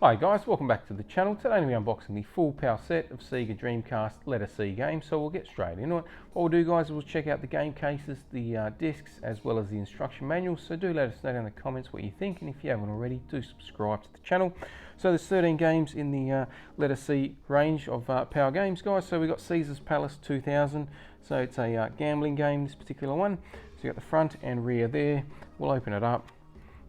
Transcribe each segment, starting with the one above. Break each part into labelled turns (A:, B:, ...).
A: Hi guys, welcome back to the channel. Today we're unboxing the full power set of Sega Dreamcast letter C games, so we'll get straight into it. What we'll do guys is we'll check out the game cases, the discs, as well as the instruction manuals, so do let us know down in the comments what you think, and if you haven't already, do subscribe to the channel. So there's 13 games in the letter C range of power games guys. So we've got Caesar's Palace 2000, so it's a gambling game, this particular one. So you've got the front and rear there. We'll open it up.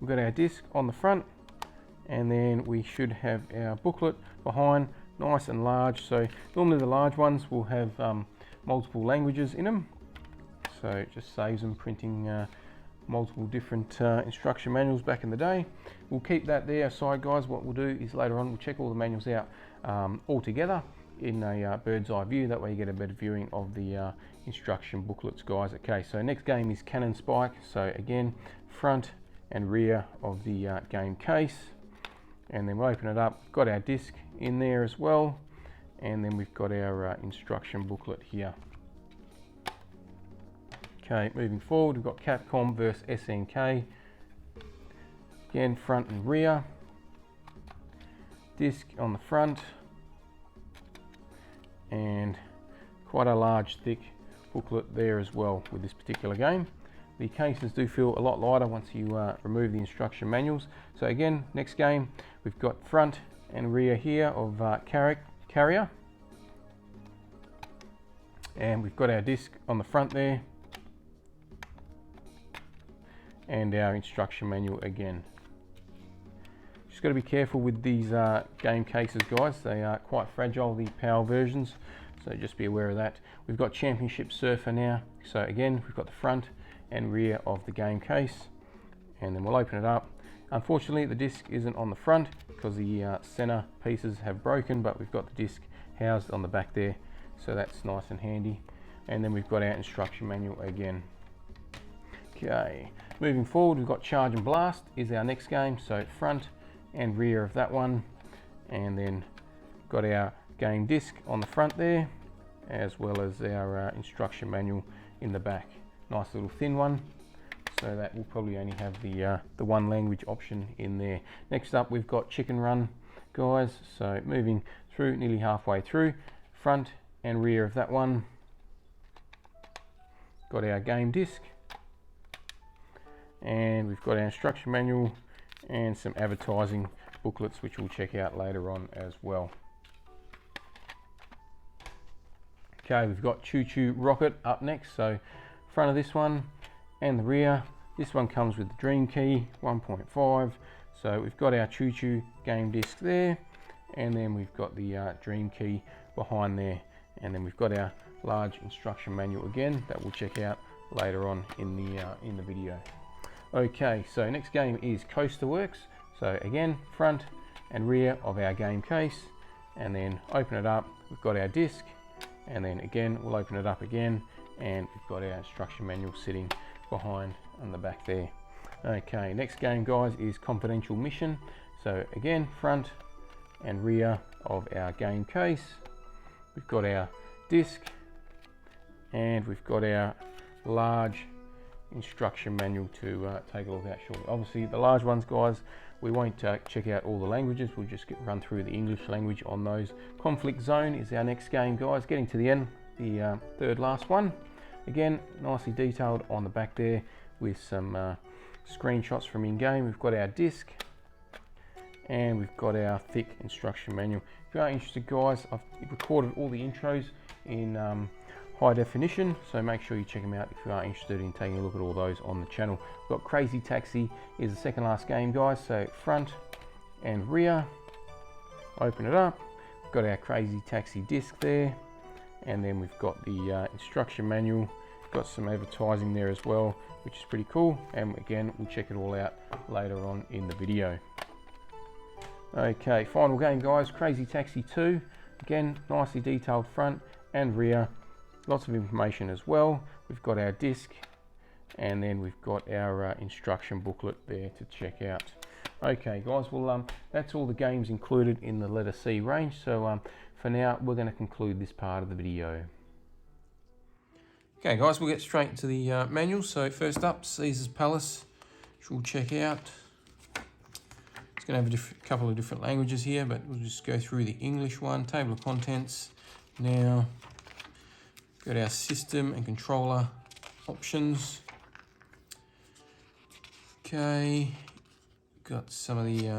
A: We've got our disc on the front, and then we should have our booklet behind, nice and large. So normally the large ones will have multiple languages in them, so it just saves them printing multiple different instruction manuals back in the day. We'll keep that there aside guys. What we'll do is later on we'll check all the manuals out all together in a bird's eye view, that way you get a better viewing of the instruction booklets guys. Okay, so next game is Cannon Spike. So again, front and rear of the game case. And then we'll open it up, got our disc in there as well, and then we've got our instruction booklet here. Okay, moving forward, we've got Capcom versus SNK. Again, front and rear. Disc on the front, and quite a large, thick booklet there as well with this particular game. The cases do feel a lot lighter once you remove the instruction manuals. So again, next game, we've got front and rear here of Carrier. And we've got our disc on the front there. And our instruction manual again. Just got to be careful with these game cases guys. They are quite fragile, the power versions. So just be aware of that. We've got Championship Surfer now. So again, we've got the front and rear of the game case, and then we'll open it up. Unfortunately the disc isn't on the front because the center pieces have broken, but we've got the disc housed on the back there, so that's nice and handy. And then we've got our instruction manual again. Okay, moving forward, we've got Charge and Blast is our next game, so front and rear of that one, and then got our game disc on the front there, as well as our instruction manual in the back. Nice little thin one, so that will probably only have the one language option in there. Next up we've got Chicken Run guys, so moving through, nearly halfway through, front and rear of that one. Got our game disc, and we've got our instruction manual and some advertising booklets which we'll check out later on as well. Okay, we've got Choo Choo Rocket up next, so front of this one and the rear. This one comes with the Dream Key 1.5, so we've got our Choo Choo game disc there, and then we've got the Dream Key behind there, and then we've got our large instruction manual again that we'll check out later on in the video. Okay, so next game is Coaster Works. So again, front and rear of our game case, and then open it up, we've got our disc, and then again we'll open it up again, and we've got our instruction manual sitting behind on the back there. Okay, next game guys is Confidential Mission. So again, front and rear of our game case, we've got our disc, and we've got our large instruction manual to take a look at shortly. Obviously the large ones guys, we won't check out all the languages, we'll just run through the English language on those. Conflict Zone is our next game guys, getting to the end, the third last one. Again, nicely detailed on the back there with some screenshots from in-game. We've got our disc, and we've got our thick instruction manual. If you are interested guys, I've recorded all the intros in high definition, so make sure you check them out if you are interested in taking a look at all those on the channel. We've got Crazy Taxi is the second last game guys, so front and rear. Open it up, we've got our Crazy Taxi disc there, and then we've got the instruction manual, got some advertising there as well, which is pretty cool, and again we'll check it all out later on in the video. Okay, final game guys, Crazy Taxi 2. Again, nicely detailed front and rear, lots of information as well. We've got our disc, and then we've got our instruction booklet there to check out. Okay guys, well that's all the games included in the letter C range, so for now we're going to conclude this part of the video. Okay guys, we'll get straight into the manual. So first up, Caesar's Palace, which we'll check out. It's going to have a couple of different languages here, but we'll just go through the English one. Table of contents. Now, got our system and controller options. Okay, got some of the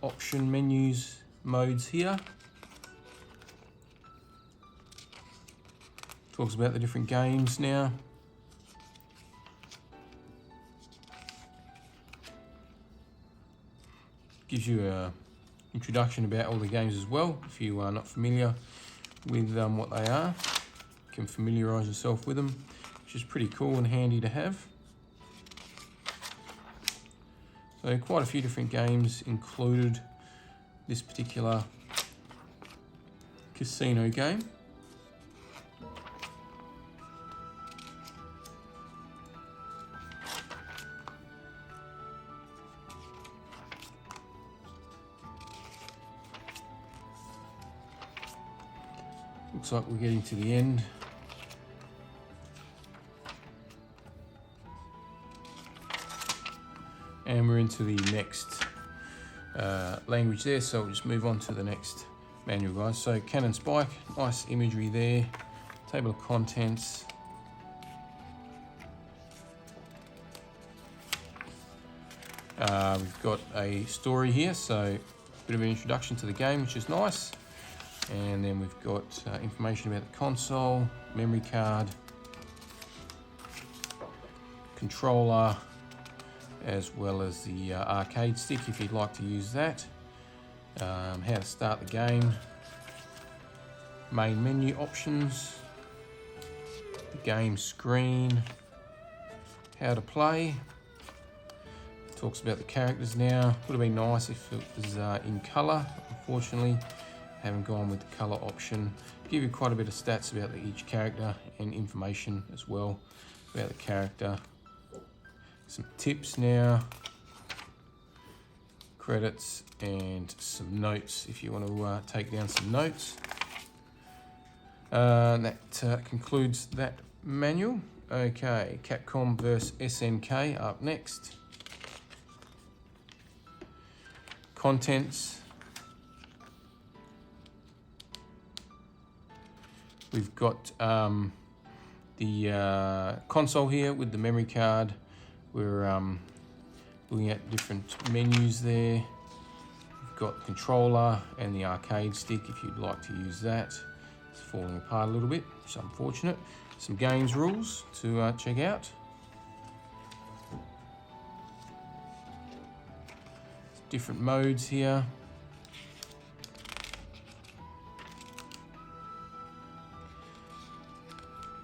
A: option menus modes here. Talks about the different games now. Gives you a introduction about all the games as well, if you are not familiar with what they are. You can familiarise yourself with them, which is pretty cool and handy to have. So quite a few different games included this particular casino game. Looks like we're getting to the end. And we're into the next language there, so we'll just move on to the next manual, guys. So Cannon Spike, nice imagery there. Table of contents. We've got a story here, so a bit of an introduction to the game, which is nice. And then we've got information about the console, memory card, controller, as well as the arcade stick if you'd like to use that. How to start the game, main menu options, the game screen, how to play. Talks about the characters now. Would have been nice if it was in colour. Unfortunately, haven't gone with the colour option. Give you quite a bit of stats about each character and information as well about the character. Some tips now, credits, and some notes if you want to take down some notes. That concludes that manual. Okay, Capcom vs SNK up next. Contents. We've got the console here with the memory card. We're looking at different menus there. We've got the controller and the arcade stick if you'd like to use that. It's falling apart a little bit, which is unfortunate. Some games rules to check out. Different modes here.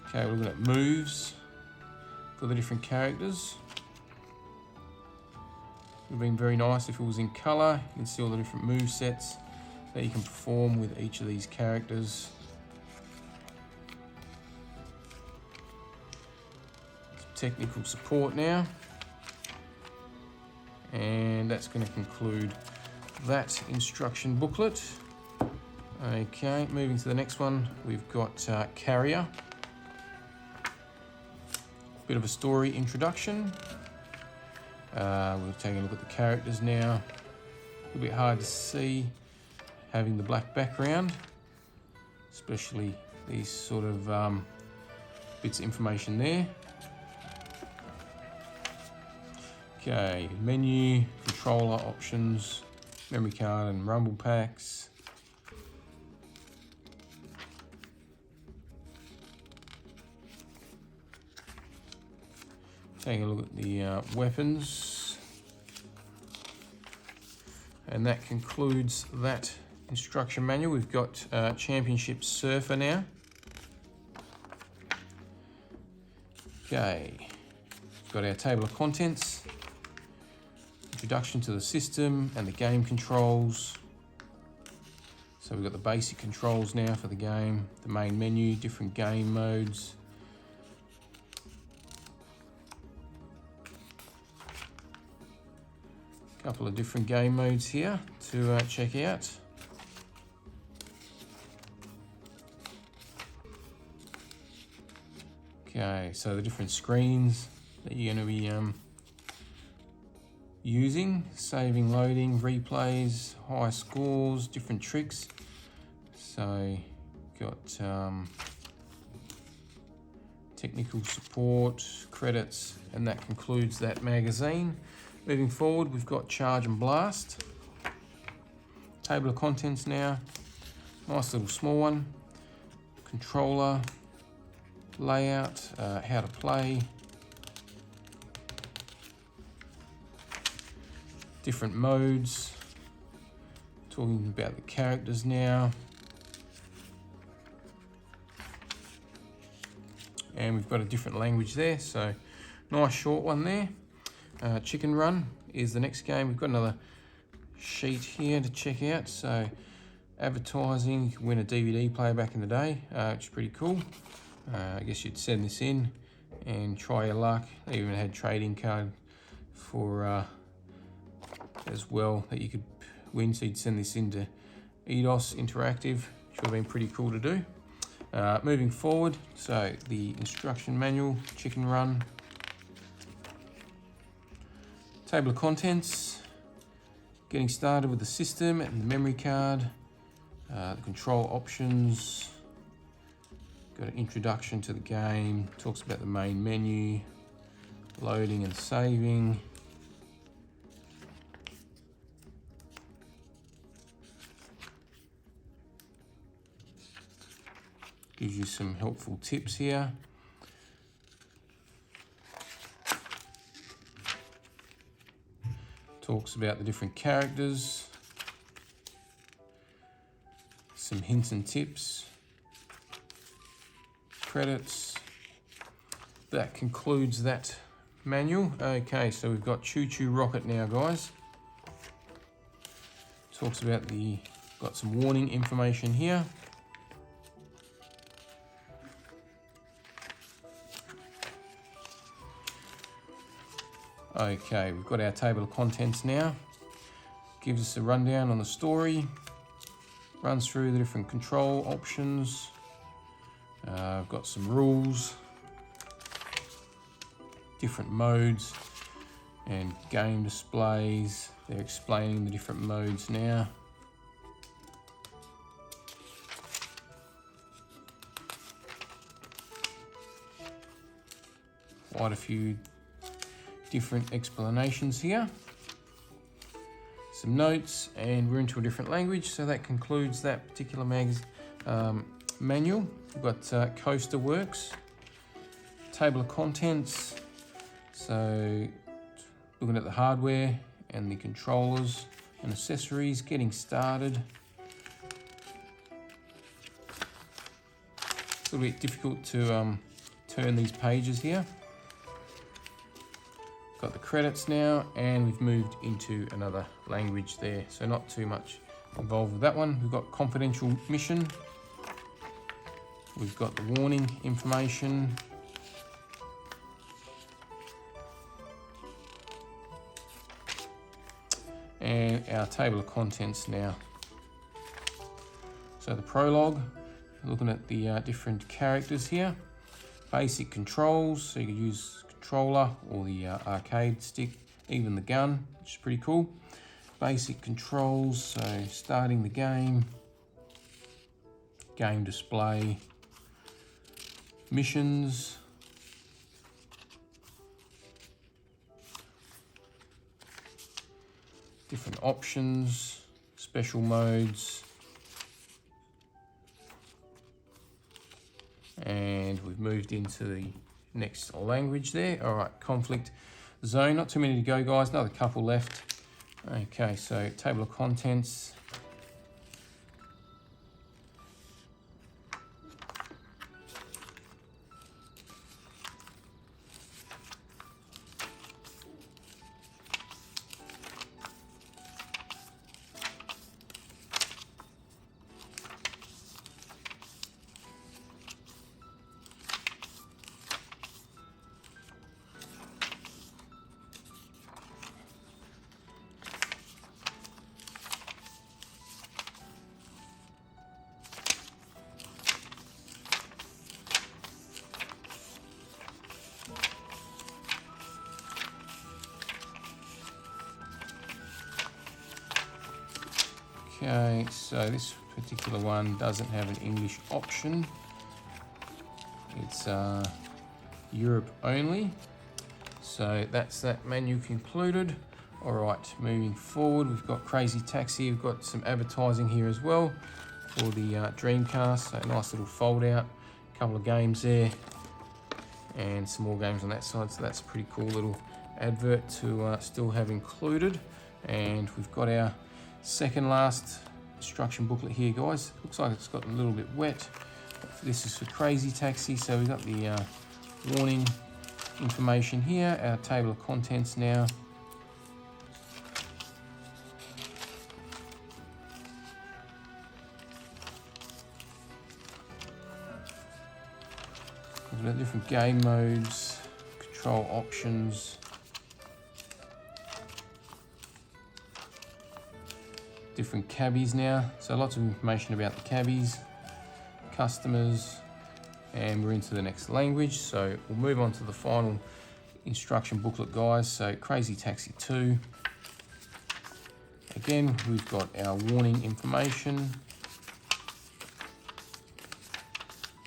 A: Okay, we're looking at moves for the different characters. It would have been very nice if it was in colour. You can see all the different move sets that you can perform with each of these characters. Some technical support now. And that's going to conclude that instruction booklet. Okay, moving to the next one, we've got Carrier. Bit of a story introduction. We're taking a look at the characters now. A little bit hard to see having the black background, especially these sort of bits of information there. Okay, menu, controller options, memory card and rumble packs. Taking a look at the weapons. And that concludes that instruction manual. We've got Championship Surfer now. Okay, we've got our table of contents. Introduction to the system and the game controls. So we've got the basic controls now for the game, the main menu, different game modes. A couple of different game modes here to check out. Okay, so the different screens that you're going to be using, saving, loading, replays, high scores, different tricks. So got technical support, credits, and that concludes that magazine. Moving forward, we've got Charge and Blast. Table of contents now. Nice little small one. Controller, layout, how to play, different modes, talking about the characters now, and we've got a different language there, so nice short one there. Chicken Run is the next game. We've got another sheet here to check out. So advertising, you can win a DVD player back in the day, which is pretty cool. I guess you'd send this in and try your luck. They even had trading card for as well that you could win, so you'd send this into Eidos Interactive, which would have been pretty cool to do. Moving forward, so the instruction manual, Chicken Run. Table of contents, getting started with the system and the memory card, the control options, got an introduction to the game, talks about the main menu, loading and saving, gives you some helpful tips here. Talks about the different characters, some hints and tips, credits. That concludes that manual. Okay, so we've got Choo Choo Rocket now, guys. Talks about got some warning information here. Okay, we've got our table of contents now. Gives us a rundown on the story. Runs through the different control options. I've got some rules, different modes, and game displays. They're explaining the different modes now. Quite a few different explanations here. Some notes, and we're into a different language, so that concludes that particular manual. We've got Coaster Works, table of contents, so looking at the hardware and the controllers and accessories, getting started. It's a little bit difficult to turn these pages here. Got the credits now, and we've moved into another language there, so not too much involved with that one. We've got confidential mission. We've got the warning information. And our table of contents now. So the prologue, looking at the different characters here. Basic controls, so you can use controller or the arcade stick, even the gun, which is pretty cool. Basic controls, so starting the game, game display, missions, different options, special modes, and we've moved into the next language there. All right, conflict zone. Not too many to go, guys. Another couple left. Okay, so table of contents. Okay, so this particular one doesn't have an English option. It's Europe only. So that's that menu concluded. All right, moving forward, we've got Crazy Taxi. We've got some advertising here as well for the Dreamcast. So a nice little fold out, a couple of games there, and some more games on that side. So that's a pretty cool little advert to still have included. And we've got our second last instruction booklet here, guys. Looks like it's got a little bit wet. This is for Crazy Taxi. So we've got the warning information here, our table of contents now. We've got different game modes, control options, different cabbies now. So lots of information about the cabbies, customers, and we're into the next language. So we'll move on to the final instruction booklet, guys. So Crazy Taxi 2. Again, we've got our warning information.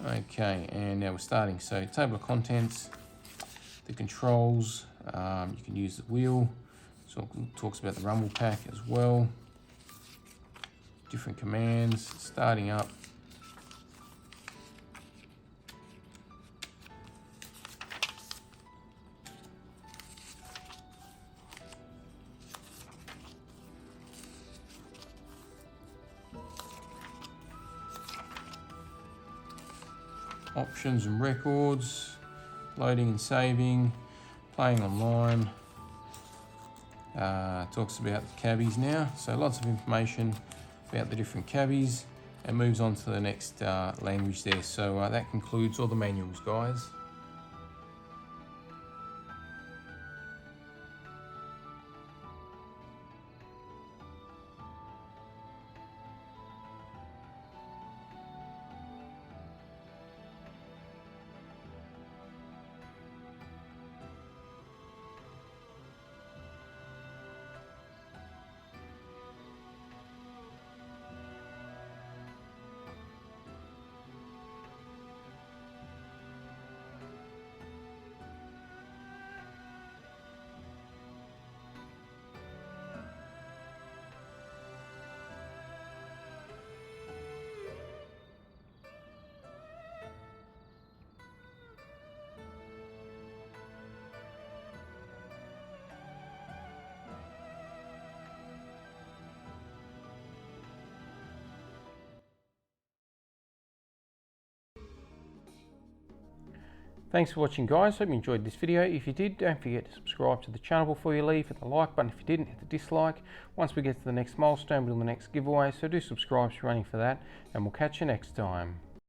A: Okay, and now we're starting. So table of contents, the controls, you can use the wheel. So it talks about the rumble pack as well. Different commands, starting up. Options and records, loading and saving, playing online. Talks about the cabbies now, so lots of information about the different cabbies, and moves on to the next language there. So that concludes all the manuals, guys. Thanks for watching, guys. Hope you enjoyed this video. If you did, don't forget to subscribe to the channel before you leave. Hit the like button. If you didn't, hit the dislike. Once we get to the next milestone, we'll do the next giveaway. So do subscribe if you're running for that, and we'll catch you next time.